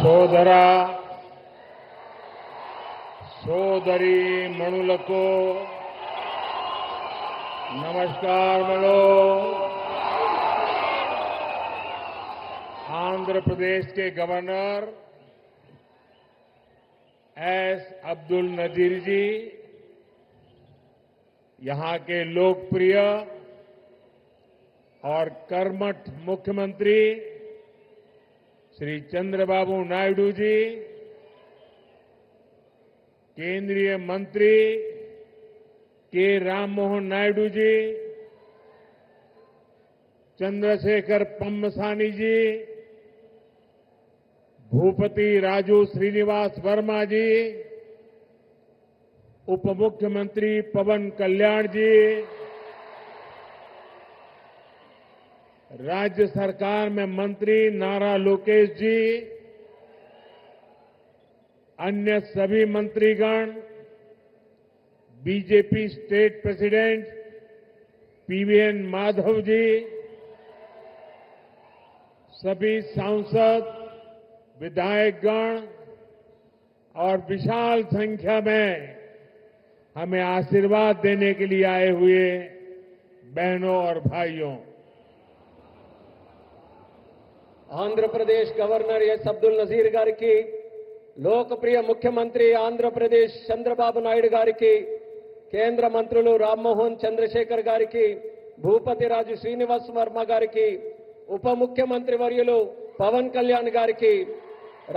సోదర సోదరి మణులకు నమస్కారములు. आंध्र प्रदेश के गवर्नर एस अब्दुल नजीर जी, यहां के लोकप्रिय और कर्मठ मुख्यमंत्री श्री चंद्रबाबू नायडू जी, केंद्रीय मंत्री के राममोहन नायडू जी, चंद्रशेखर पम्मसानी जी, भूपति राजू श्रीनिवास वर्मा जी, उप मुख्यमंत्री पवन कल्याण जी, राज्य सरकार में मंत्री नारा लोकेश जी, अन्य सभी मंत्रीगण, BJP state president PVN Madhav ji, सभी सांसद, विधायकगण और विशाल संख्या में हमें आशीर्वाद देने के लिए आए हुए बहनों और भाइयों, आंध्र प्रदेश गवर्नर एस अब्दुल नजीर गारिकी, लोकप्रिय मुख्यमंत्री आंध्र प्रदेश चंद्रबाबु नायडू गारिकी, केंद्र मंत्रुలు రామ్మోహన్ చంద్రశేఖర్ గారికి, భూపతి రాజు శ్రీనివాస్ వర్మ గారికి, ఉప ముఖ్యమంత్రి వర్యులు పవన్ కళ్యాణ్ గారికి,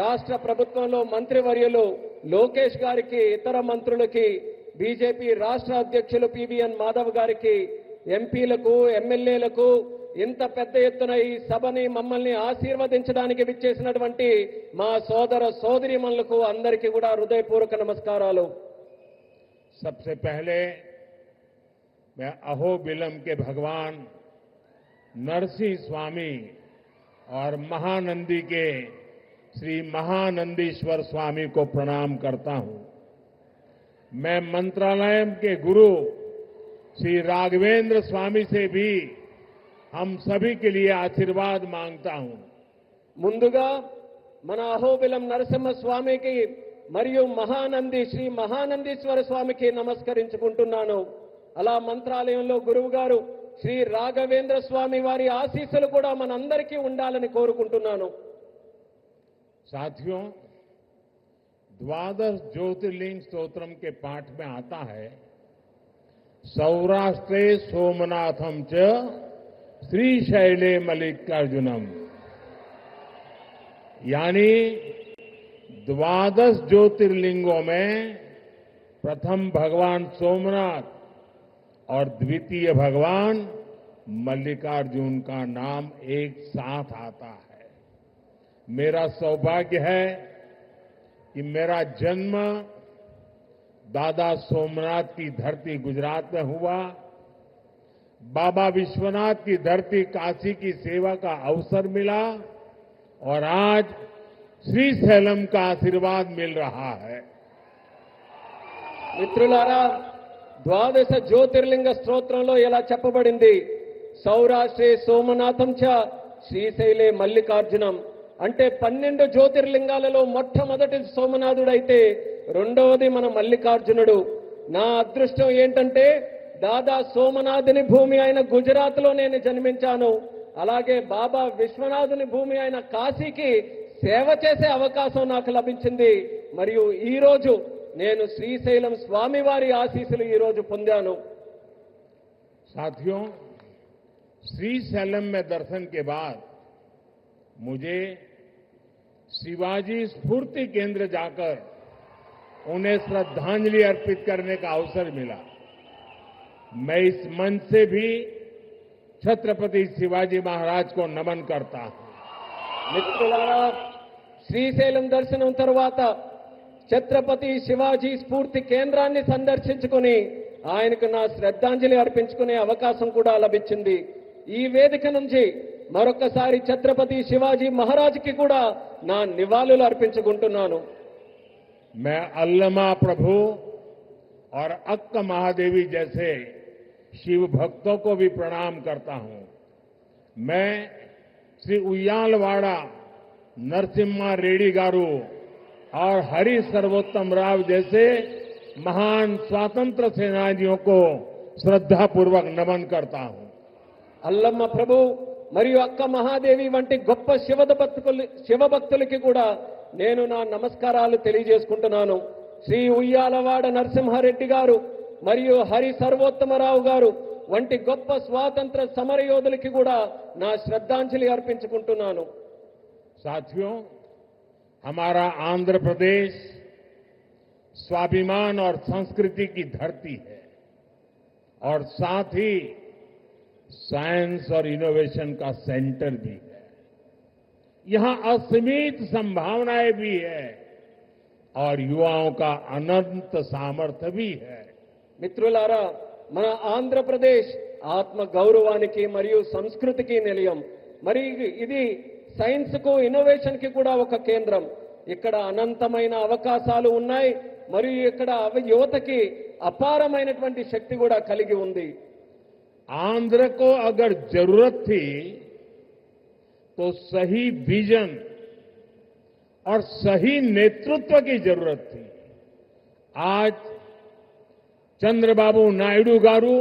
రాష్ట్ర ప్రభుత్వంలో మంత్రివర్యులు లోకేష్ గారికి, ఇతర మంత్రులకి, బీజేపీ రాష్ట్ర అధ్యక్షులు పీవీఎన్ మాధవ్ గారికి, ఎంపీలకు, ఎమ్మెల్యేలకు, ఇంత పెద్ద ఎత్తున ఈ సభని మమ్మల్ని ఆశీర్వదించడానికి విచ్చేసినటువంటి మా సోదర సోదరీమణులకు అందరికీ కూడా హృదయపూర్వక నమస్కారాలు. सबसे पहले मैं अहोबिलम के भगवान नरसिंह स्वामी और महानंदी के श्री महानंदीश्वर स्वामी को प्रणाम करता हूं. मैं मंत्रालय के गुरु श्री राघवेंद्र स्वामी से भी हम सभी के लिए आशीर्वाद मांगता हूं. ముందుగా మన అహోబిలం నరసింహ స్వామికి మరియు మహానంది శ్రీ మహానందీశ్వర స్వామికి నమస్కరించుకుంటున్నాను. అలా మంత్రాలయంలో గురువు గారు శ్రీ రాఘవేంద్ర స్వామి వారి ఆశీస్సులు కూడా మనందరికీ ఉండాలని కోరుకుంటున్నాను. साथियों, द्वादश ज्योतिर्लिंग स्तोत्रम के पाठ में आता है, सौराष्ट्रे सोमनाथम च श्रीशैले मल्लिकार्जुनम, यानी द्वादश ज्योतिर्लिंगों में प्रथम भगवान सोमनाथ और द्वितीय भगवान मल्लिकार्जुन का नाम एक साथ आता है. मेरा सौभाग्य है कि मेरा जन्म दादा सोमनाथ की धरती गुजरात में हुआ, बाबा विश्वनाथ की धरती काशी की सेवा का अवसर मिला और आज श्रीशैलम का आशीर्वाद मिल रहा है. మిత్రులారా, ద్వాదశ జ్యోతిర్లింగ స్తోత్రంలో ఎలా చెప్పబడింది, సౌరాష్ట్రే సోమనాథం చ శ్రీశైలే మల్లికార్జునం అంటే 12 జ్యోతిర్లింగాలలో మొట్టమొదటి సోమనాథుడైతే రెండవది మన మల్లికార్జునుడు. నా అదృష్టం ఏంటంటే దాదా సోమనాథుని భూమి అయిన గుజరాత్ లో నేను జన్మించాను. అలాగే బాబా విశ్వనాథుని భూమి అయిన కాశీకి సేవ చేసే అవకాశం నాకు లభించింది. మరియు ఈ రోజు నేను శ్రీశైలం స్వామివారి ఆశీస్సులు ఈ రోజు పొందాను. साथियों, श्रीशैलम में दर्शन के बाद मुझे शिवाजी स्फूर्ति केंद्र जाकर उन्हें श्रद्धांजलि अर्पित करने का अवसर मिला. मैं इस मंच से भी छत्रपति शिवाजी महाराज को नमन करता हूं. మిత్రులారా, శ్రీశైలం దర్శనం తర్వాత ఛత్రపతి శివాజీ స్ఫూర్తి కేంద్రాన్ని సందర్శించుకుని ఆయనకు నా శ్రద్ధాంజలి అర్పించుకునే అవకాశం కూడా లభించింది. ఈ వేదిక నుంచి మరొకసారి ఛత్రపతి శివాజీ మహారాజ్కి కూడా నా నివాళులు అర్పించుకుంటున్నాను. मैं अल्लमा प्रभु और अक्क महादेवी जैसे शिव भक्तों को भी प्रणाम करता हूं. मैं श्री उయ్యాలవాడ नरसिम्हा रेड्डी गारू और हरि सर्वोत्तम राव जैसे महान स्वातंत्र सेनानियों को श्रद्धापूर्वक नमन करता हूं। అల్లమ్మ ప్రభు మరియు అక్క మహాదేవి వంటి గొప్ప శివభక్తులకి కూడా నేను నా నమస్కారాలు తెలియజేసుకుంటున్నాను. శ్రీ ఉయ్యాలవాడ నరసింహారెడ్డి గారు మరియు హరి సర్వోత్తమరావు గారు వంటి గొప్ప స్వాతంత్ర సమరయోధులకి కూడా నా శ్రద్ధాంజలి अर्పించుకుంటున్నాను. साथियों, हमारा आंध्र प्रदेश स्वाभिमान और संस्कृति की धरती है और साथ ही साइंस और इनोवेशन का सेंटर भी है। यहां असीमित संभावनाएं भी है और युवाओं का अनंत सामर्थ्य भी है। మిత్రులారా, మన ఆంధ్రప్రదేశ్ ఆత్మ గౌరవానికి మరియు సంస్కృతికి నిలయం. మరి ఇది సైన్స్ కు ఇన్నోవేషన్ కి కూడా ఒక కేంద్రం. ఇక్కడ అనంతమైన అవకాశాలు ఉన్నాయి మరియు ఇక్కడ యువతకి అపారమైనటువంటి శక్తి కూడా కలిగి ఉంది. आंध्र को अगर जरूरत थी तो सही विजन और सही नेतृत्व की जरूरत थी। आज चंद्रबाबू नायडू गारू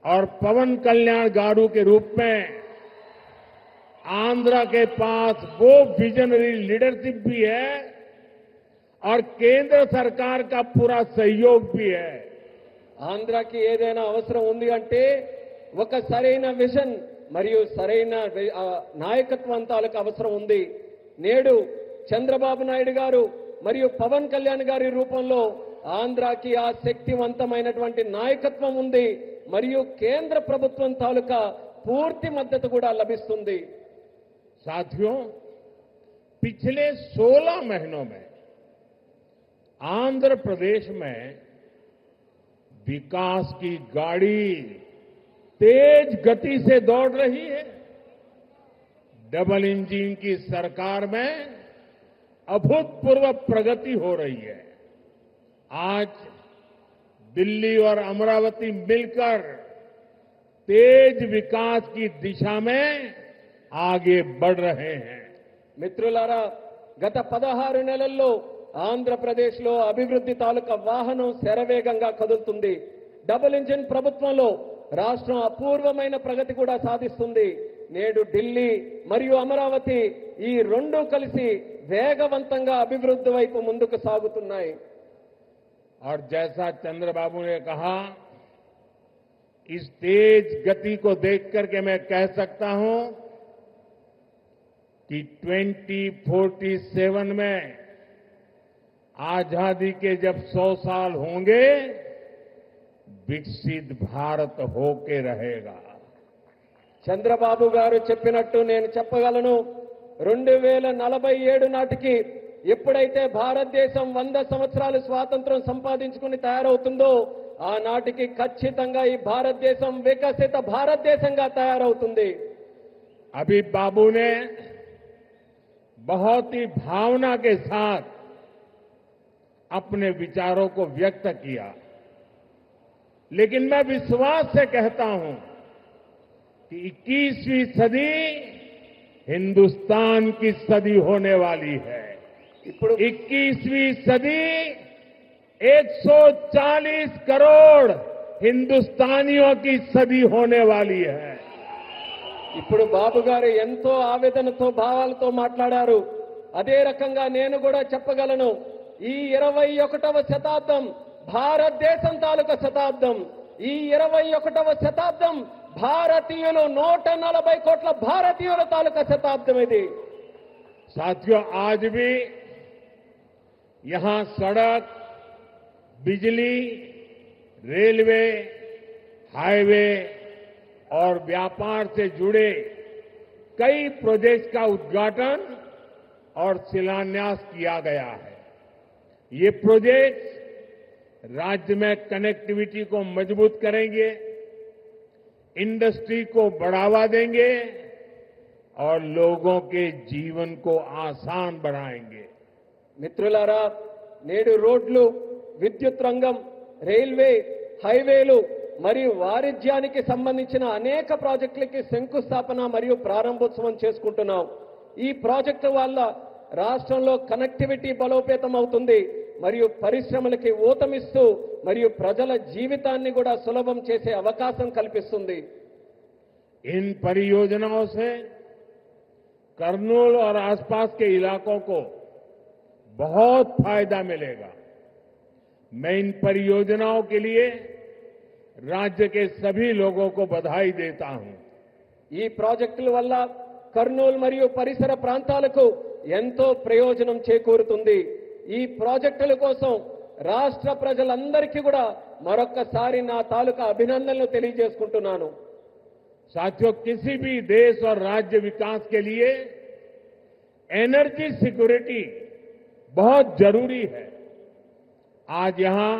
और पवन कल्याण गारू के रूप में आंध्र के पास वो विजनरी लीडरशिप भी है और केंद्र सरकार का पूरा सहयोग भी है। ఆంధ్రాకి ఏదైనా అవసరం ఉంది అంటే ఒక సరైన విజన్ మరియు సరైన నాయకత్వంతాలకు అవసరం ఉంది. నేడు చంద్రబాబు నాయుడు గారు మరియు పవన్ కళ్యాణ్ గారి రూపంలో ఆంధ్రాకి ఆ శక్తివంతమైనటువంటి నాయకత్వం ఉంది మరియు కేంద్ర ప్రభుత్వం తాలూకా పూర్తి మద్దతు కూడా లభిస్తుంది. साथियों, पिछले 16 महीनों में आंध्र प्रदेश में विकास की गाड़ी तेज गति से दौड़ रही है। डबल इंजन की सरकार में अभूतपूर्व प्रगति हो रही है। आज दिल्ली और अमरावती मिलकर तेज विकास की दिशा में आगे बढ़ रहे हैं। మిత్రులారా, గత 16 నెలల్లో ఆంధ్రప్రదేశ్లో అభివృద్ధి తాలూకా వాహనం శరవేగంగా కదులుతుంది. డబుల్ ఇంజిన్ ప్రభుత్వంలో రాష్ట్రం అపూర్వమైన ప్రగతి కూడా సాధిస్తుంది. నేడు ఢిల్లీ మరియు అమరావతి ఈ రెండు కలిసి వేగవంతంగా అభివృద్ధి వైపు ముందుకు సాగుతున్నాయి. और जैसा चंद्रबाबू ने कहा, इस तेज गति को देख करके मैं कह सकता हूं कि 2047 में आजादी के जब 100 साल होंगे, विकसित भारत होके रहेगा। చంద్రబాబు గారు చెప్పినట్టు నేను చెప్పగలను. 2047 నాటికి ఎప్పుడైతే భారతదేశం 100 సంవత్సరాలు స్వాతంత్రం సంపాదించుకుని తయారవుతుందో ఆనాటికి ఖచ్చితంగా ఈ భారతదేశం వికసిత భారతదేశంగా తయారవుతుంది. अभी बाबू ने बहुत ही भावना के साथ अपने विचारों को व्यक्त किया, लेकिन मैं विश्वास से कहता हूं कि 21वीं सदी हिंदुस्तान की सदी होने वाली है। 21वीं सदी 140 करोड़ हिंदुस्तानियों की सदी होने वाली है। ఇప్పుడు బాబు గారు ఎంతో ఆవేదనతో భావాలతో మాట్లాడారు. అదే రకంగా నేను కూడా చెప్పగలను. ఈ 21వ శతాబ్దం భారతదేశం తాలూకా శతాబ్దం. ఈ 21వ శతాబ్దం భారతీయులు 140 కోట్ల భారతీయుల తాలూకా శతాబ్దం ఇది. साथियों, आज भी यहां सड़क, बिजली, रेलवे, हाईवे और व्यापार से जुड़े कई प्रोजेक्ट का उद्घाटन और शिलान्यास किया गया है। ये प्रोजेक्ट राज्य में कनेक्टिविटी को मजबूत करेंगे, इंडस्ट्री को बढ़ावा देंगे और लोगों के जीवन को आसान बनाएंगे। మిత్రులారా, నేడు రోడ్లు, విద్యుత్ రంగం, రైల్వే, హైవేలు మరియు వాణిజ్యానికి సంబంధించిన అనేక ప్రాజెక్టులకి శంకుస్థాపన మరియు ప్రారంభోత్సవం చేసుకుంటున్నాం. ఈ ప్రాజెక్టు వల్ల రాష్ట్రంలో కనెక్టివిటీ బలోపేతం అవుతుంది, మరియు పరిశ్రమలకి ఊతమిస్తూ మరియు ప్రజల జీవితాన్ని కూడా సులభం చేసే అవకాశం కల్పిస్తుంది. इन परियोजनाओं से करनूल और आसपास के इलाकों को बहुत फायदा मिलेगा। मैं इन परियोजनाओं के लिए राज्य के सभी लोगों को बधाई देता हूं। ఈ ప్రాజెక్టుల వల్ల కర్నూలు మరియు పరిసర ప్రాంతాలకు ఎంతో ప్రయోజనం చేకూరుతుంది. ఈ ప్రాజెక్టుల కోసం రాష్ట్ర ప్రజలందరికీ కూడా మరొక్కసారి నా తాలూకా అభినందనలు తెలియజేసుకుంటున్నాను. साथियों, किसी भी देश और राज्य विकास के लिए एनर्जी सिक्योरिटी बहुत जरूरी है। आज यहां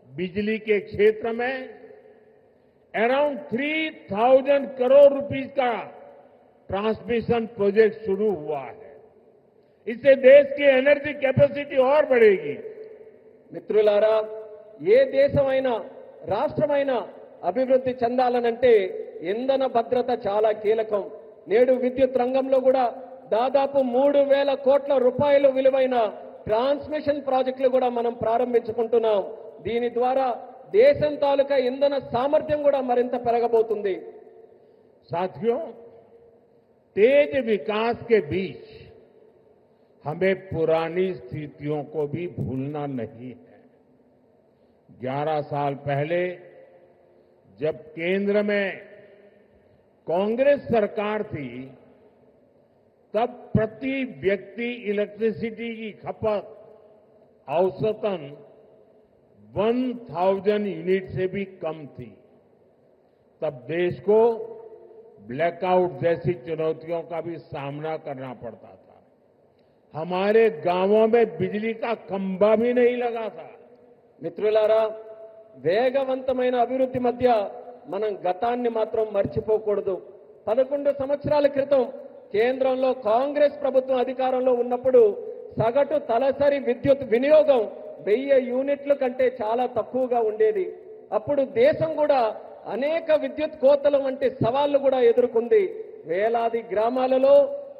बिजली के क्षेत्र में अराउंड 3000 करोड़ रुपीस का ट्रांसमिशन प्रोजेक्ट शुरू हुआ है। इससे देश की एनर्जी कैपेसिटी और बढ़ेगी। మిత్రులారా, ఏ దేశమైనా రాష్ట్రమైనా అభివృద్ధి చెందాలనంటే ఇంధన భద్రత చాలా కీలకం. నేడు విద్యుత్ రంగంలో కూడా దాదాపు 3000 కోట్ల రూపాయలు విలువైన ట్రాన్స్మిషన్ ప్రాజెక్టులు కూడా మనం ప్రారంభించుకుంటున్నాం. దీని ద్వారా దేశం తాలూకా ఇంధన సామర్థ్యం కూడా మరింత పెరగబోతుంది. साथियों, तेज विकास के बीच हमें पुरानी स्थितियों को भी भूलना नहीं है। 11 साल पहले जब केंद्र में कांग्रेस सरकार थी, तब प्रति व्यक्ति इलेक्ट्रिसिटी की खपत औसतन 1000 यूनिट से भी कम थी। तब देश को ब्लैकआउट जैसी चुनौतियों का भी सामना करना पड़ता था। हमारे गांवों में बिजली का खंभा भी नहीं लगा था। మిత్రులారా, వేగవంతమైన అభివృద్ధి మధ్య మనం గతాన్ని మాత్రం మర్చిపోకూడదు. 11 సంవత్సరాల క్రితం కేంద్రంలో కాంగ్రెస్ ప్రభుత్వం అధికారంలో ఉన్నప్పుడు సగటు తలసరి విద్యుత్ వినియోగం 1000 యూనిట్ల కంటే చాలా తక్కువగా ఉండేది. అప్పుడు దేశం కూడా అనేక విద్యుత్ కోతల వంటి సవాళ్లు కూడా ఎదుర్కొంది. వేలాది గ్రామాలలో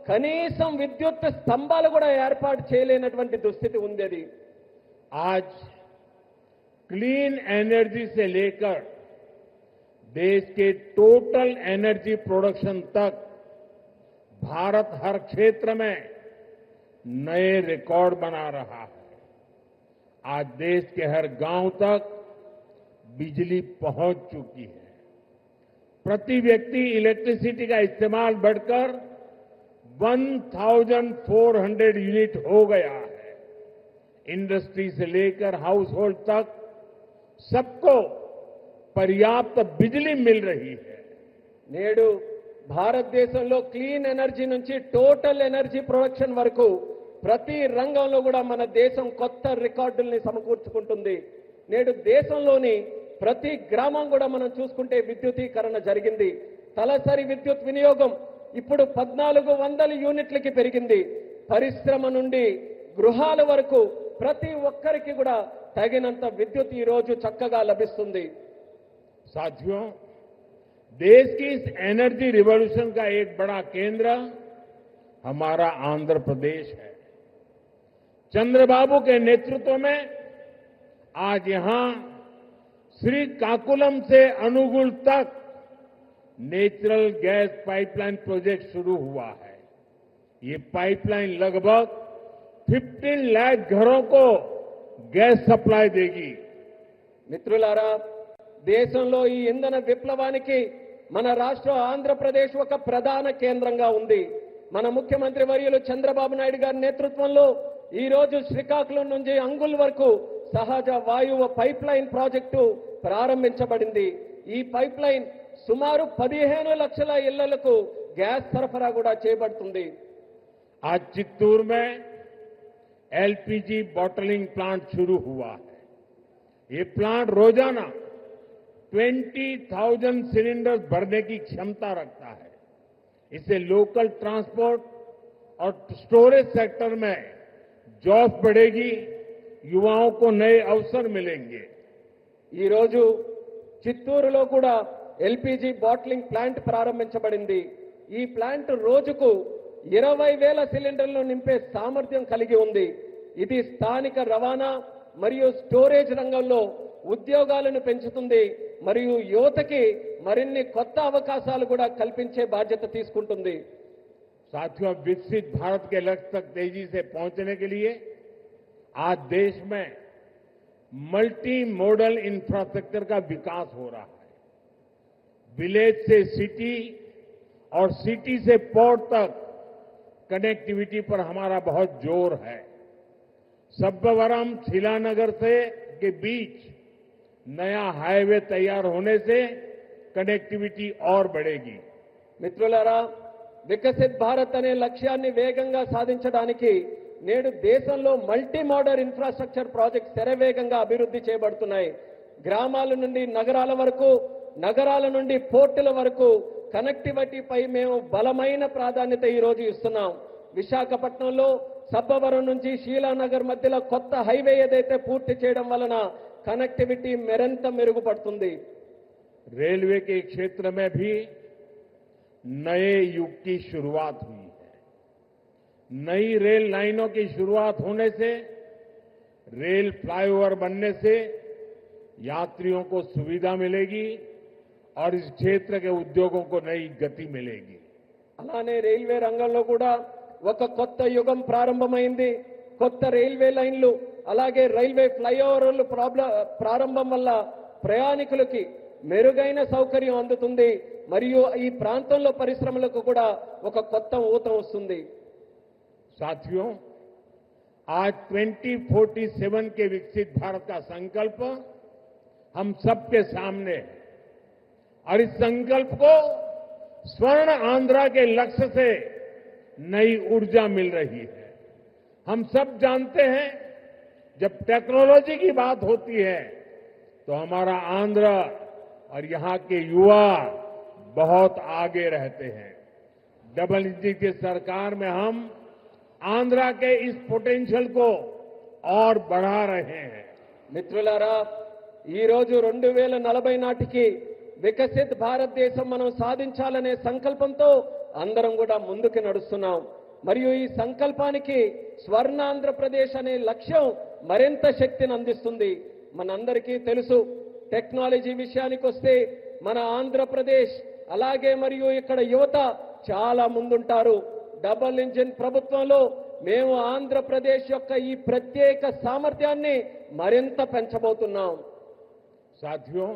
కనీసం విద్యుత్ స్తంభాలు కూడా ఏర్పాటు చేయలేనటువంటి దుస్థితి ఉండేది. आज क्लीन एनर्जी से लेकर देश के टोटल एनर्जी प्रोडक्शन तक भारत हर क्षेत्र में नए रिकॉर्ड बना रहा है। आज देश के हर गांव तक बिजली पहुंच चुकी है। प्रति व्यक्ति इलेक्ट्रिसिटी का इस्तेमाल बढ़कर 1400 यूनिट हो गया है। इंडस्ट्री से लेकर हाउस होल्ड तक सबको पर्याप्त बिजली मिल रही है। నేడు భారతదేశంలో క్లీన్ ఎనర్జీ నుంచి టోటల్ ఎనర్జీ ప్రొడక్షన్ వరకు ప్రతి రంగంలో కూడా మన దేశం కొత్త రికార్డుల్ని సమకూర్చుకుంటుంది. నేడు దేశంలోని ప్రతి గ్రామం కూడా మనం చూసుకుంటే విద్యుతీకరణ జరిగింది. తలసరి విద్యుత్ వినియోగం ఇప్పుడు 1400 యూనిట్లకి పెరిగింది. పరిశ్రమ నుండి గృహాల వరకు ప్రతి ఒక్కరికి కూడా తగినంత విద్యుత్ ఈ రోజు చక్కగా లభిస్తుంది. साथियों, देश की इस एनर्जी रिवॉल्यूशन का एक बड़ा केंद्र हमारा आंध्र प्रदेश है। चंद्रबाबू के नेतृत्व में आज यहां श्रीकाकुलम से अनुगुल तक नेचुरल गैस पाइपलाइन प्रोजेक्ट शुरू हुआ है। ये पाइपलाइन लगभग 15 लाख घरों को गैस सप्लाई देगी। మిత్రులారా, దేశంలో ఈ ఇంధన విప్లవానికి మన రాష్ట్రం ఆంధ్రప్రదేశ్ ఒక ప్రధాన కేంద్రంగా ఉంది. మన ముఖ్యమంత్రి వర్యులు చంద్రబాబు నాయుడు గారి నేతృత్వంలో ఈ రోజు శ్రీకాకుళం నుంచి అంగుల్ వరకు సహజ వాయువు పైప్ లైన్ ప్రాజెక్టు ప్రారంభించబడింది. ఈ పైప్ లైన్ సుమారు 15 లక్షల ఇళ్లకు గ్యాస్ సరఫరా కూడా చేయబడుతుంది. आज चित्तूर में एलपीजी बॉटलिंग प्लांट शुरू हुआ है। ये प्लांट रोजाना 20,000 सिलेंडर भरने की क्षमता रखता है। इससे लोकल ट्रांसपोर्ट और स्टोरेज सेक्टर में जॉब बढ़ेगी, युवाओं को नए अवसर मिलेंगे। ఈ రోజు చిత్తూరులో కూడా ఎల్పీజీ బాటిలింగ్ ప్లాంట్ ప్రారంభించబడింది. ఈ ప్లాంట్ రోజుకు 20,000 సిలిండర్లను నింపే సామర్థ్యం కలిగి ఉంది. ఇది స్థానిక రవాణా మరియు స్టోరేజ్ రంగంలో ఉద్యోగాలను పెంచుతుంది మరియు యువతకి మరిన్ని కొత్త అవకాశాలు కూడా కల్పించే బాధ్యత తీసుకుంటుంది. साथियों, विकसित भारत के लक्ष्य तक तेजी से पहुंचने के लिए आज देश में मल्टी मॉडल इंफ्रास्ट्रक्चर का विकास हो रहा है. विलेज से सिटी और सिटी से पोर्ट तक कनेक्टिविटी पर हमारा बहुत जोर है. सब्बवरम शिलानगर से के बीच नया हाईवे तैयार होने से कनेक्टिविटी और बढ़ेगी. మిత్రులారా, వికసిత్ భారత్ అనే లక్ష్యాన్ని వేగంగా సాధించడానికి నేడు దేశంలో మల్టీ మోడల్ ఇన్ఫ్రాస్ట్రక్చర్ ప్రాజెక్ట్స్ శరవేగంగా అభివృద్ధి చేయబడుతున్నాయి. గ్రామాల నుండి నగరాల వరకు, నగరాల నుండి పోర్టుల వరకు కనెక్టివిటీపై మేము బలమైన ప్రాధాన్యత ఈ రోజు ఇస్తున్నాం. విశాఖపట్నంలో సబ్బవరం నుంచి షీలానగర్ మధ్యలో కొత్త హైవే ఏదైతే పూర్తి చేయడం వలన కనెక్టివిటీ మరింత మెరుగుపడుతుంది. रेलवे के क्षेत्र में भी नए युग की शुरुआत हुई है. नई रेल लाइनों की शुरुआत होने से, रेल फ्लाईओवर बनने से यात्रियों को सुविधा मिलेगी और इस क्षेत्र के उद्योगों को नई गति मिलेगी. అలానే రైల్వే రంగంలో కూడా ఒక కొత్త యుగం ప్రారంభమైంది. కొత్త రైల్వే లైన్లు, అలాగే రైల్వే ఫ్లైఓవర్లు ప్రారంభం వల్ల ప్రయాణికులకి మెరుగైన సౌకర్యం అందుతుంది మరియు ఈ ప్రాంతంలో పరిశ్రమలకు కూడా ఒక కొత్త ఊతం వస్తుంది. साथियों, आज 2047 के विकसित भारत का संकल्प हम सबके सामने है और इस संकल्प को स्वर्ण आंध्रा के लक्ष्य से नई ऊर्जा मिल रही है. हम सब जानते हैं, जब टेक्नोलॉजी की बात होती है तो हमारा आंध्र और यहां के युवा बहुत आगे रहते हैं. डबल इंजन की सरकार में हम आंध्रा के इस पोटेंशियल को और बढ़ा रहे हैं. మిత్రులారా, ఈ రోజు 2040 నాటికి వికసిత్ భారతదేశం మనం సాధించాలనే సంకల్పంతో అందరం కూడా ముందుకు నడుస్తున్నాం. మరియు ఈ సంకల్పానికి స్వర్ణ ఆంధ్రప్రదేశ్ అనే లక్ష్యం మరింత శక్తిని అందిస్తుంది. మనందరికీ తెలుసు, టెక్నాలజీ విషయానికి వస్తే మన ఆంధ్రప్రదేశ్ అలాగే మరియు ఇక్కడ యువత చాలా ముందుంటారు. డబుల్ ఇంజిన్ ప్రభుత్వంలో మేము ఆంధ్రప్రదేశ్ యొక్క ఈ ప్రత్యేక సామర్థ్యాన్ని మరింత పెంచబోతున్నాం. साथियों,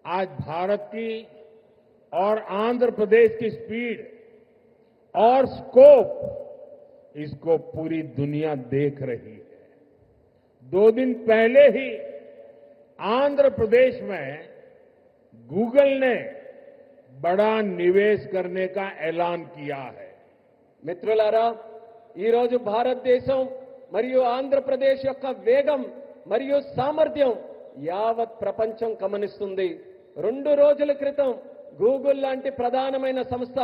आज भारत की और आंध्र प्रदेश की स्पीड और स्कोप, इसको पूरी दुनिया देख रही है. 2 दिन पहले ही आंध्र प्रदेश में गूगल ने बड़ा निवेश करने का ऐलान किया है. మిత్రులారా, ఈ రోజు భారతదేశం మరియు ఆంధ్రప్రదేశ్ యొక్క వేగం మరియు సామర్థ్యం యావత్ ప్రపంచం గమనిస్తుంది. 2 రోజుల క్రితం గూగుల్ లాంటి ప్రధానమైన సంస్థ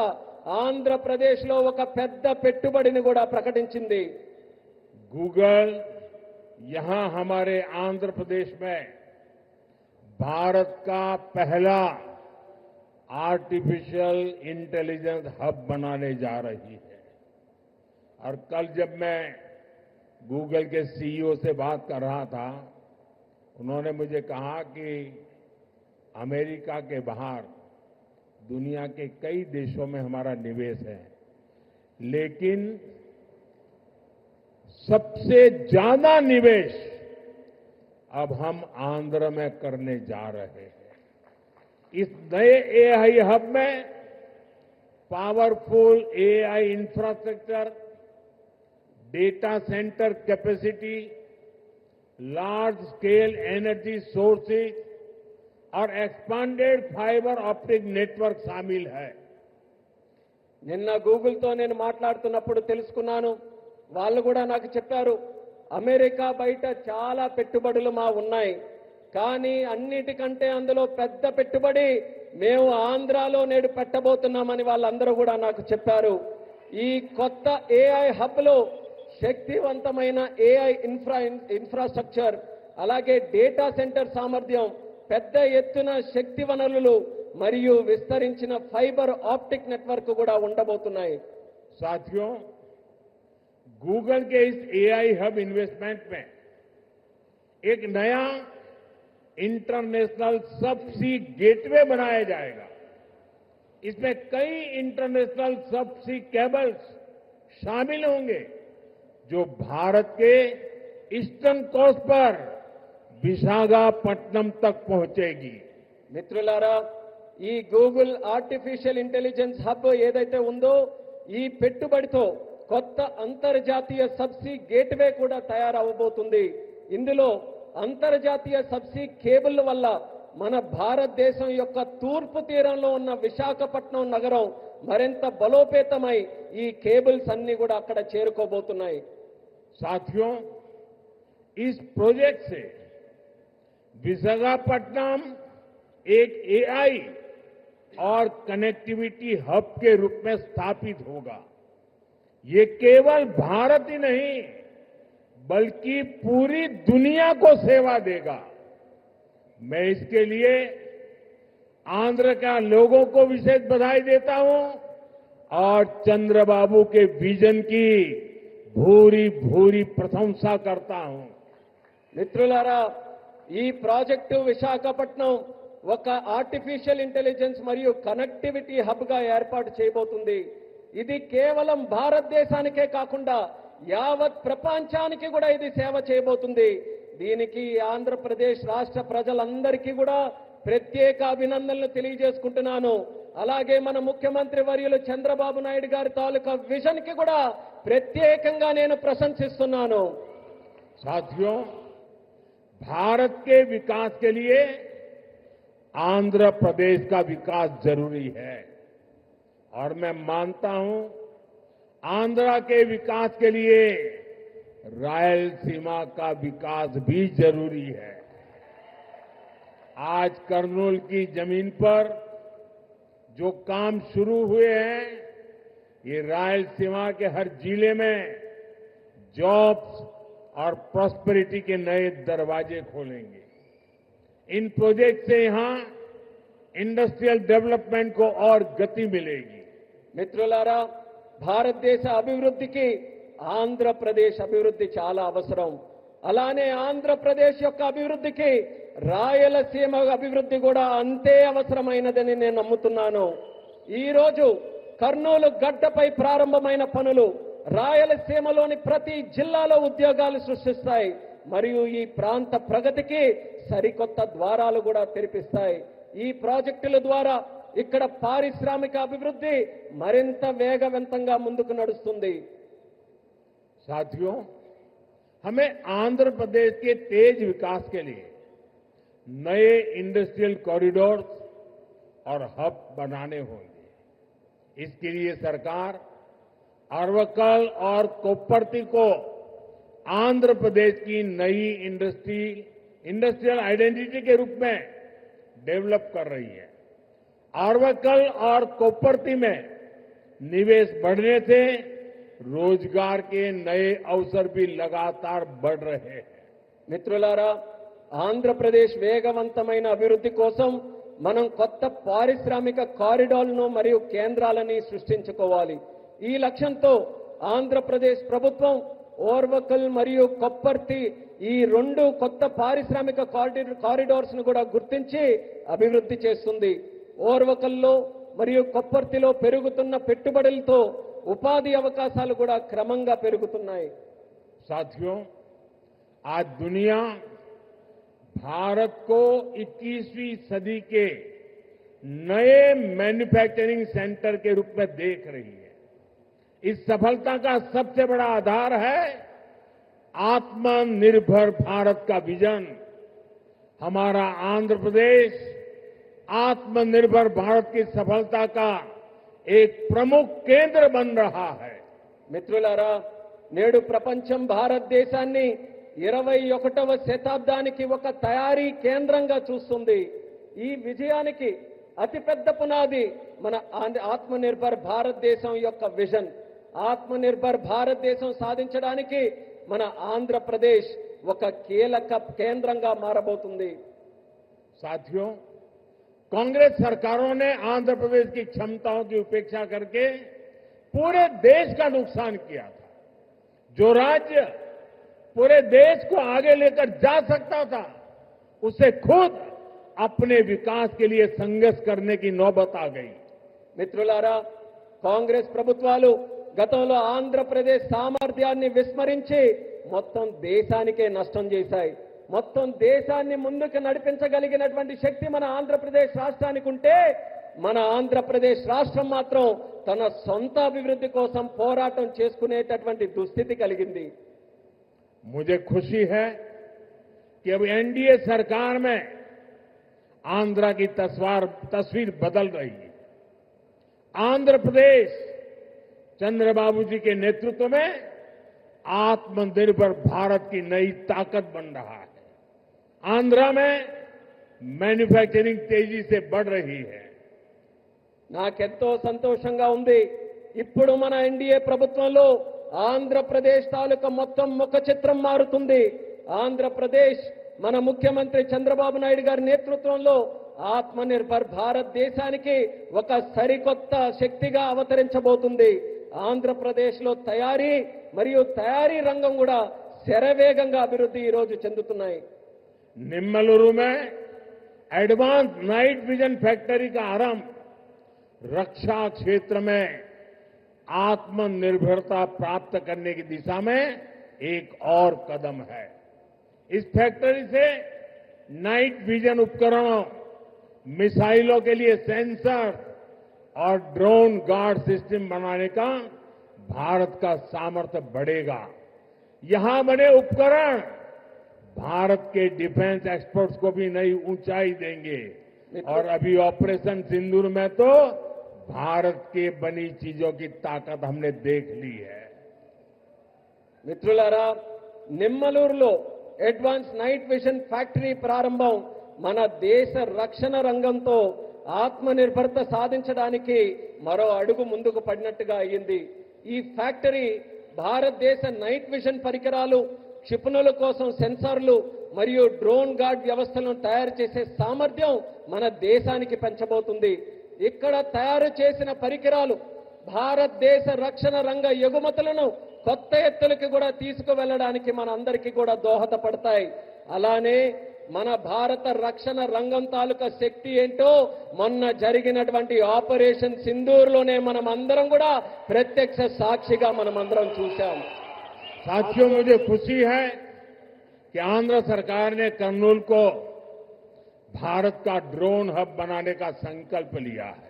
ఆంధ్రప్రదేశ్లో ఒక పెద్ద పెట్టుబడిని కూడా ప్రకటించింది. गूगल यहां हमारे आंध्र प्रदेश में भारत का पहला आर्टिफिशियल इंटेलिजेंस हब बनाने जा रही है. और कल जब मैं गूगल के सीईओ से बात कर रहा था, उन्होंने मुझे कहा कि अमेरिका के बाहर दुनिया के कई देशों में हमारा निवेश है, लेकिन सबसे ज्यादा निवेश अब हम आंध्र में करने जा रहे हैं. इस नए एआई हब में powerful AI infrastructure, data centre capacity, large scale energy sources और एक्सपांडेड फाइबर ऑप्टिक नेटवर्क शामिल है. నిన్న గూగుల్తో నేను మాట్లాడుతున్నప్పుడు తెలుసుకున్నాను, వాళ్ళు కూడా నాకు చెప్పారు, అమెరికా బయట చాలా పెట్టుబడులు మా ఉన్నాయి, కానీ అన్నిటికంటే అందులో పెద్ద పెట్టుబడి మేము ఆంధ్రాలో నేడు పెట్టబోతున్నామని వాళ్ళందరూ కూడా నాకు చెప్పారు. ఈ కొత్త ఏఐ హబ్లో శక్తివంతమైన ఏఐ ఇన్ఫ్రాస్ట్రక్చర్, అలాగే డేటా సెంటర్ సామర్థ్యం, పెద్ద ఎత్తున శక్తి వనరులు మరియు విస్తరించిన ఫైబర్ ఆప్టిక్ నెట్వర్క్ కూడా ఉండబోతున్నాయి. साथियों, गूगल के इस एआई हब इन्वेस्टमेंट में एक नया इंटरनेशनल सबसी गेटवे बनाया जाएगा। इसमें कई इंटरनेशनल सबसी केबल्स शामिल होंगे जो भारत के ईस्टर्न कोस्ट पर विशाखापट्टनम तक पहुंचेगी। మిత్రులారా, ఈ గూగుల్ ఆర్టిఫిషియల్ ఇంటెలిజెన్స్ హబ్ ఏదైతే ఉందో ఈ పెట్టుబడితో కొత్త అంతర్జాతీయ సబ్సీ గేట్వే కూడా తయారవబోతుంది. ఇందులో అంతర్జాతీయ సబ్సీ కేబుల్ వల్ల మన భారతదేశం యొక్క తూర్పు తీరంలో ఉన్న విశాఖపట్నం నగరం మరింత బలోపేతమై ఈ కేబుల్స్ అన్ని కూడా అక్కడ చేరుకోబోతున్నాయి. साथियों, इस प्रोजेक्ट से विशाखापट्टनम एक एआई और कनेक्टिविटी हब के रूप में स्थापित होगा। ये केवल भारत ही नहीं बल्कि पूरी दुनिया को सेवा देगा। मैं इसके लिए आंध्र का लोगों को विशेष बधाई देता हूं और चंद्रबाबू के विजन की भूरी भूरी प्रशंसा करता हूं। మిత్రులారా, ఈ ప్రాజెక్టు విశాఖపట్నం ఒక ఆర్టిఫిషియల్ ఇంటెలిజెన్స్ మరియు కనెక్టివిటీ హబ్ గా ఏర్పాటు చేయబోతుంది. ఇది కేవలం భారతదేశానికే కాకుండా యావత్ ప్రపంచానికి కూడా ఇది సేవ చేయబోతుంది. దీనికి ఆంధ్రప్రదేశ్ రాష్ట్ర ప్రజలందరికీ కూడా ప్రత్యేక అభినందనలు తెలియజేసుకుంటున్నాను. అలాగే మన ముఖ్యమంత్రి వర్యులు చంద్రబాబు నాయుడు గారి తాలూకా విజన్ కి కూడా ప్రత్యేకంగా నేను ప్రశంసిస్తున్నాను. साथियों, भारत के विकास के लिए आंध्र प्रदेश का विकास जरूरी है और मैं मानता हूं आंध्र के विकास के लिए रायलसीमा का विकास भी जरूरी है। आज कर्नूल की जमीन पर जो काम शुरू हुए हैं, ये रायलसीमा के हर जिले में जॉब्स और प्रॉस्पेरिटी के नए दरवाजे खोलेंगे। इन प्रोजेक्ट से यहां इंडस्ट्रियल डेवलपमेंट को और गति मिलेगी। మిత్రులారా, భారతదేశ అభివృద్ధికి ఆంధ్రప్రదేశ్ అభివృద్ధి చాలా అవసరం. అలానే ఆంధ్రప్రదేశ్ యొక్క అభివృద్ధికి రాయలసీమ అభివృద్ధి కూడా అంతే అవసరమైనదని నేను నమ్ముతున్నాను. ఈ రోజు కర్నూలు గడ్డపై ప్రారంభమైన పనులు రాయలసీమలోని ప్రతి జిల్లాలో ఉద్యోగాలు సృష్టిస్తాయి మరియు ఈ ప్రాంత ప్రగతికి సరికొత్త ద్వారాలు కూడా తెరిపిస్తాయి. ఈ ప్రాజెక్టుల ద్వారా ఇక్కడ పారిశ్రామిక అభివృద్ధి మరింత వేగవంతంగా ముందుకు నడుస్తుంది. साथियों, हमें आंध्र प्रदेश के तेज विकास के लिए नए इंडस्ट्रियल कॉरिडोर और हब बनाने होंगे। इसके लिए सरकार अरवक्कल और कोप्परती को आंध्र प्रदेश की नई इंडस्ट्रियल आइडेंटिटी के रूप में डेवलप कर रही है। अरवक्कल और कोप्परती में निवेश बढ़ने से रोजगार के नए अवसर भी लगातार बढ़ रहे हैं। మిత్రులారా, ఆంధ్రప్రదేశ్ వేగవంతమైన అభివృద్ధి కోసం మనం కొత్త పారిశ్రామిక కారిడార్లను మరియు కేంద్రాలని సృష్టించుకోవాలి. ఈ లక్ష్యంతో ఆంధ్రప్రదేశ్ ప్రభుత్వం ఓర్వకల్ మరియు కొప్పర్తి ఈ రెండు కొత్త పారిశ్రామిక కారిడార్స్ ను కూడా గుర్తించి అభివృద్ధి చేస్తుంది. ఓర్వకల్లో మరియు కొప్పర్తిలో పెరుగుతున్న పెట్టుబడులతో ఉపాధి అవకాశాలు కూడా క్రమంగా పెరుగుతున్నాయి. साथियों, आज दुनिया भारत को 21वीं सदी के नए मैन्युफैक्चरिंग सेंटर के रूप में देख रही है। इस सफलता का सबसे बड़ा आधार है आत्मनिर्भर भारत का विजन। हमारा आंध्र प्रदेश आत्मनिर्भर भारत की सफलता का एक प्रमुख केंद्र बन रहा है। మిత్రులారా, నేడు ప్రపంచం భారతదేశాన్ని 21వ శతాబ్దానికి ఒక తయారీ కేంద్రంగా చూస్తుంది. ఈ విజయానికి అతిపెద్ద పునాది మన ఆత్మనిర్భర్ భారతదేశం యొక్క విజన్. ఆత్మనిర్భర్ భారతదేశం సాధించడానికి మన ఆంధ్రప్రదేశ్ ఒక కీలక కేంద్రంగా మారబోతుంది. साथियों, कांग्रेस सरकारों ने आंध्र प्रदेश की क्षमताओं की उपेक्षा करके पूरे देश का नुकसान किया था। जो राज्य पूरे देश को आगे लेकर जा सकता था, उसे खुद अपने विकास के लिए संघर्ष करने की नौबत आ गई। మిత్రులారా, కాంగ్రెస్ ప్రభుత్వాలు గతంలో ఆంధ్రప్రదేశ్ సామర్థ్యాన్ని విస్మరించి మొత్తం దేశానికే నష్టం చేశాయి. మొత్తం దేశాన్ని ముందుకు నడిపించగలిగినటువంటి శక్తి మన ఆంధ్రప్రదేశ్ రాష్ట్రానికి ఉంటే, మన ఆంధ్రప్రదేశ్ రాష్ట్రం మాత్రం తన సొంత అభివృద్ధి కోసం పోరాటం చేసుకునేటటువంటి దుస్థితి కలిగింది. मुझे खुशी है कि अब एनडीए सरकार में आंध्र की तस्वीर बदल रही है। आंध्र प्रदेश चंद्रबाबू जी के नेतृत्व में आत्मनिर्भर भारत की नई ताकत बन रहा है। आंध्र में मैन्युफैक्चरिंग तेजी से बढ़ रही है। నాకెంతో సంతోషంగా ఉంది. ఇప్పుడు మన ఎన్డీఏ ప్రభుత్వంలో ఆంధ్రప్రదేశ్ తాలూకా మొత్తం ముఖ చిత్రం మారుతుంది. ఆంధ్రప్రదేశ్ మన ముఖ్యమంత్రి చంద్రబాబు నాయుడు గారి నేతృత్వంలో ఆత్మనిర్భర్ భారతదేశానికి ఒక సరికొత్త శక్తిగా అవతరించబోతుంది. ఆంధ్రప్రదేశ్లో తయారీ మరియు తయారీ రంగం కూడా శరవేగంగా అభివృద్ధి ఈ రోజు చెందుతున్నాయి. निम्मलुरु में एडवांस नाइट विजन फैक्ट्री का आरंभ रक्षा क्षेत्र में आत्मनिर्भरता प्राप्त करने की दिशा में एक और कदम है। इस फैक्ट्री से नाइट विजन उपकरणों, मिसाइलों के लिए सेंसर और ड्रोन गार्ड सिस्टम बनाने का भारत का सामर्थ्य बढ़ेगा। यहां बने उपकरण भारत के डिफेंस एक्सपर्ट्स को भी नई ऊंचाई देंगे। और अभी ऑपरेशन सिंदूर में तो भारत के बनी चीजों की ताकत हमने देख ली है। మిత్రులారా, నిమ్మలూరులో అడ్వాన్స్ నైట్ విజన్ ఫ్యాక్టరీ ప్రారంభం మన దేశ రక్షణ రంగంతో ఆత్మనిర్భరత సాధించడానికి మరో అడుగు ముందుకు పడినట్టుగా అయ్యింది. ఈ ఫ్యాక్టరీ భారతదేశ నైట్ విజన్ పరికరాలు, క్షిపణుల కోసం సెన్సార్లు మరియు డ్రోన్ గార్డ్ వ్యవస్థలను తయారు చేసే సామర్థ్యం మన దేశానికి పెంచబోతుంది. ఇక్కడ తయారు చేసిన పరికరాలు భారతదేశ రక్షణ రంగ ఎగుమతులను కొత్త ఎత్తులకు కూడా తీసుకువెళ్ళడానికి మన అందరికీ కూడా దోహదపడతాయి. అలానే మన భారత రక్షణ రంగం తాలూకా శక్తి ఏంటో మొన్న జరిగినటువంటి ఆపరేషన్ సింధూర్లోనే మనం అందరం కూడా ప్రత్యక్ష సాక్షిగా మనం అందరం చూశాం. साथियों, मुझे खुशी है कि आंध्र सरकार ने कर्नूल को भारत का ड्रोन हब बनाने का संकल्प लिया है।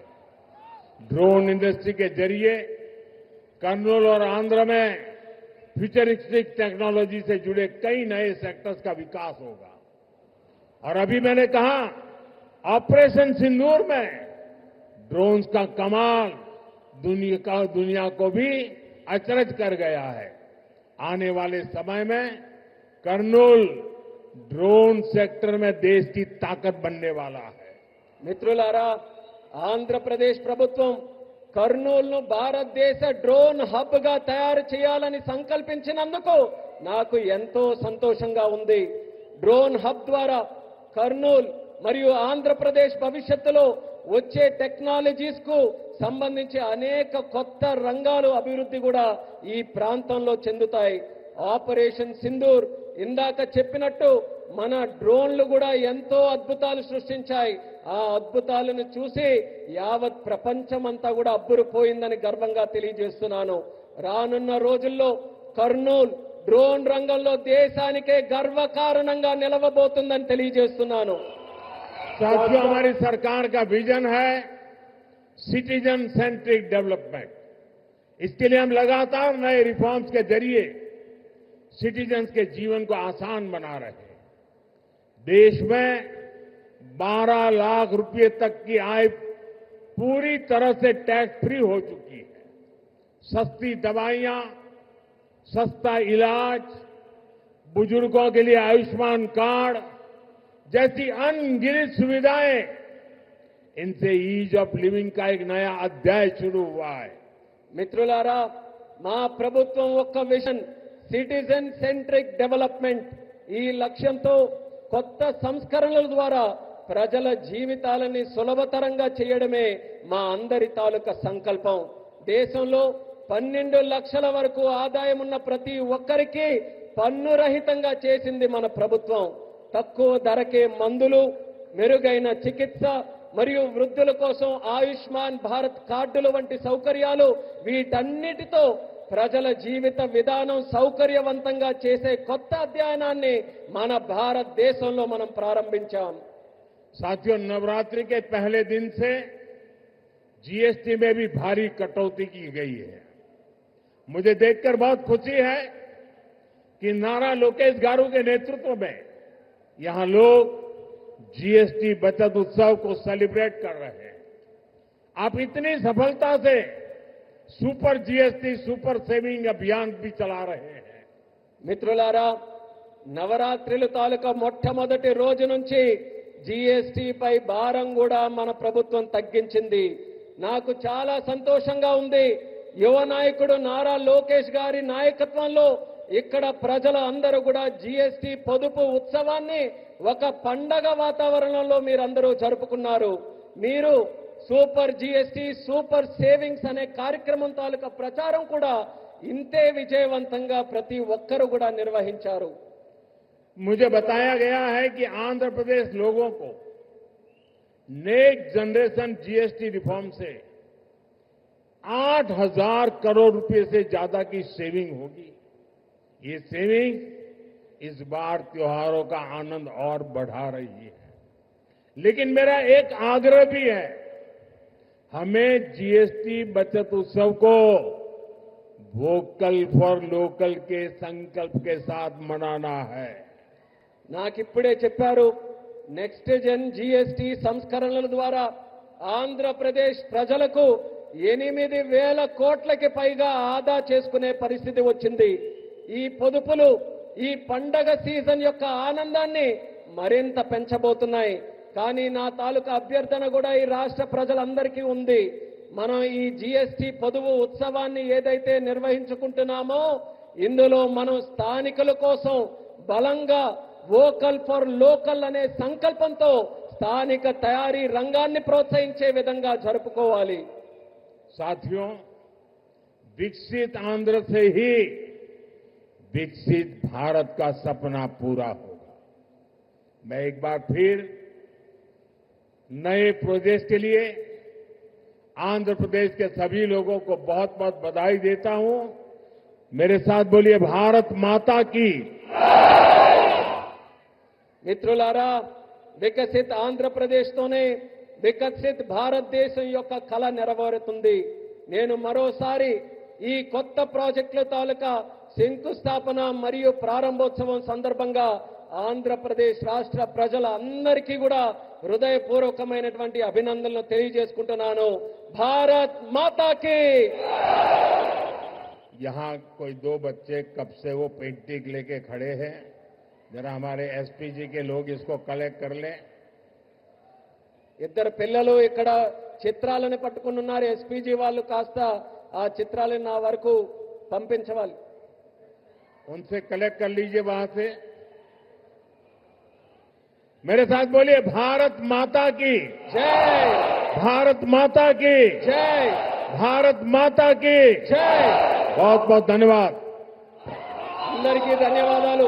ड्रोन इंडस्ट्री के जरिए कर्नूल और आंध्र में फ्यूचरिस्टिक टेक्नोलॉजी से जुड़े कई नए सेक्टर्स का विकास होगा। और अभी मैंने कहा, ऑपरेशन सिंदूर में ड्रोन्स का कमाल दुनिया को भी अचरज कर गया है। आने वाले समय में कर्नूल ड्रोन सेक्टर में देश की ताकत बनने वाला है। మిత్రులారా, ఆంధ్రప్రదేశ్ ప్రభుత్వం కర్నూలును భారతదేశ డ్రోన్ హబ్ గా తయారు చేయాలని సంకల్పించినందుకు నాకు ఎంతో సంతోషంగా ఉంది. డ్రోన్ హబ్ ద్వారా కర్నూలు మరియు ఆంధ్రప్రదేశ్ భవిష్యత్తులో వచ్చే టెక్నాలజీస్ కు సంబంధించి అనేక కొత్త రంగాలు అభివృద్ధి కూడా ఈ ప్రాంతంలో చెందుతాయి. ఆపరేషన్ సింధూర్ ఇందాక చెప్పినట్టు మన డ్రోన్లు కూడా ఎంతో అద్భుతాలు సృష్టించాయి. ఆ అద్భుతాలను చూసి యావత్ ప్రపంచమంతా కూడా అబ్బురుపోయిందని గర్వంగా తెలియజేస్తున్నాను. రానున్న రోజుల్లో కర్నూలు డ్రోన్ రంగంలో దేశానికే గర్వకారణంగా నిలవబోతుందని తెలియజేస్తున్నాను. साथियों, हमारी सरकार का विजन है सिटीजन सेंट्रिक डेवलपमेंट। इसके लिए हम लगातार नए रिफॉर्म्स के जरिए सिटीजन्स के जीवन को आसान बना रहे हैं। देश में 12 लाख रुपए तक की आय पूरी तरह से टैक्स फ्री हो चुकी है। सस्ती दवाइयां, सस्ता इलाज, बुजुर्गों के लिए आयुष्मान कार्ड जैसी अनगिनत सुविधाएं, इनसे ईज ऑफ लिविंग का एक नया अध्याय शुरू हुआ है। మిత్రులారా, మా ప్రభుత్వం ఒక్క విజన్ సిటిజన్ సెంట్రిక్ డెవలప్మెంట్ ఈ లక్ష్యంతో కొత్త సంస్కరణల ద్వారా ప్రజల జీవితాలని సులభతరంగా చేయడమే మా అందరి తాలూకా సంకల్పం. దేశంలో 12 లక్షల వరకు ఆదాయం ఉన్న ప్రతి ఒక్కరికి పన్ను రహితంగా చేసింది మన ప్రభుత్వం. తక్కువ ధరకే మందులు, మెరుగైన చికిత్స మరియు వృద్ధుల కోసం ఆయుష్మాన్ భారత్ కార్డులు వంటి సౌకర్యాలు, వీటన్నిటితో ప్రజల జీవిత విధానం సౌకర్యవంతంగా చేసే కొత్త అధ్యయనాన్ని మన భారతదేశంలో మనం ప్రారంభించాం. साथियों, नवरात्रि के पहले दिन से जीएसटी में भी भारी कटौती की गई है. मुझे देखकर बहुत खुशी है कि नारा लोकेश गारू के नेतृत्व में यहां लोग जीएसटी बचत उत्सव को सेलिब्रेट कर रहे हैं. आप इतनी सफलता से सुपर जीएसटी सुपर सेविंग अभियान भी चला रहे हैं. మిత్రులారా, నవరాత్రుల తాలూకా మొట్టమొదటి రోజు నుంచి జీఎస్టీ పై భారం కూడా మన ప్రభుత్వం తగ్గించింది. నాకు చాలా సంతోషంగా ఉంది. యువ నాయకుడు నారా లోకేష్ గారి నాయకత్వంలో ఇక్కడ ప్రజల అందరూ కూడా జీఎస్టీ పొదుపు ఉత్సవాన్ని ఒక పండగ వాతావరణంలో మీరందరూ జరుపుకున్నారు. మీరు సూపర్ జీఎస్టీ సూపర్ సేవింగ్స్ అనే కార్యక్రమం తాలూకా ప్రచారం కూడా ఇంతే విజయవంతంగా ప్రతి ఒక్కరూ కూడా నిర్వహించారు. मुझे बताया गया है कि आंध्र प्रदेश लोगों को नेक्स्ट जनरेशन जीएसटी रिफॉर्म से 8,000 करोड़ रुपए से ज्यादा की सेविंग होगी. ये सेविंग इस बार त्योहारों का आनंद और बढ़ा रही है. लेकिन मेरा एक आग्रह भी है, हमें जीएसटी बचत उत्सव को वोकल फॉर लोकल के संकल्प के साथ मनाना है. నాకిప్పుడే చెప్పారు, నెక్స్ట్ జన్ జీఎస్టీ సంస్కరణల ద్వారా ఆంధ్రప్రదేశ్ ప్రజలకు 8,000 కోట్లకి పైగా ఆదా చేసుకునే పరిస్థితి వచ్చింది. ఈ పొదుపులు ఈ పండగ సీజన్ యొక్క ఆనందాన్ని మరింత పెంచబోతున్నాయి. కానీ నా తాలూకా అభ్యర్థన కూడా ఈ రాష్ట్ర ప్రజలందరికీ ఉంది. మనం ఈ జీఎస్టీ పొదుపు ఉత్సవాన్ని ఏదైతే నిర్వహించుకుంటున్నామో ఇందులో మనం స్థానికుల కోసం బలంగా వోకల్ ఫర్ లోకల్ అనే సంకల్పంతో స్థానిక తయారీ రంగాన్ని ప్రోత్సహించే విధంగా జరుపుకోవాలి. साथियों, विकसित आंध्र से ही विकसित भारत का सपना पूरा होगा. मैं एक बार फिर नए प्रोजेक्ट के लिए आंध्र प्रदेश के सभी लोगों को बहुत बहुत बधाई देता हूं. मेरे साथ बोलिए, भारत माता की. మిత్రులారా, వికసిత్ ఆంధ్రప్రదేశ్తోనే వికసిత్ భారతదేశం యొక్క కళ నెరవేరుతుంది. నేను మరోసారి ఈ కొత్త ప్రాజెక్టుల తాలూకా శంకుస్థాపన మరియు ప్రారంభోత్సవం సందర్భంగా ఆంధ్రప్రదేశ్ రాష్ట్ర ప్రజల అందరికీ కూడా హృదయపూర్వకమైనటువంటి అభినందనలు తెలియజేసుకుంటున్నాను. భారత్ మాతాకి. यहां कोई 2 बच्चे कब से वो पेंटिंग लेके खड़े हैं. जरा हमारे एसपीजी के लोग इसको कलेक्ट कर लें. ఇద్దరు పిల్లలు ఇక్కడ చిత్రాలను పట్టుకుని ఉన్నారు. ఎస్పీజీ వాళ్ళు కాస్త ఆ చిత్రాలను నా వరకు పంపించవాలి. उनसे कलेक्ट कर लीजिए वहां से. मेरे साथ बोलिए, भारत माता की జై. भारत माता की జై. भारत माता की జై. बहुत बहुत धन्यवाद. అందరికీ ధన్యవాదాలు.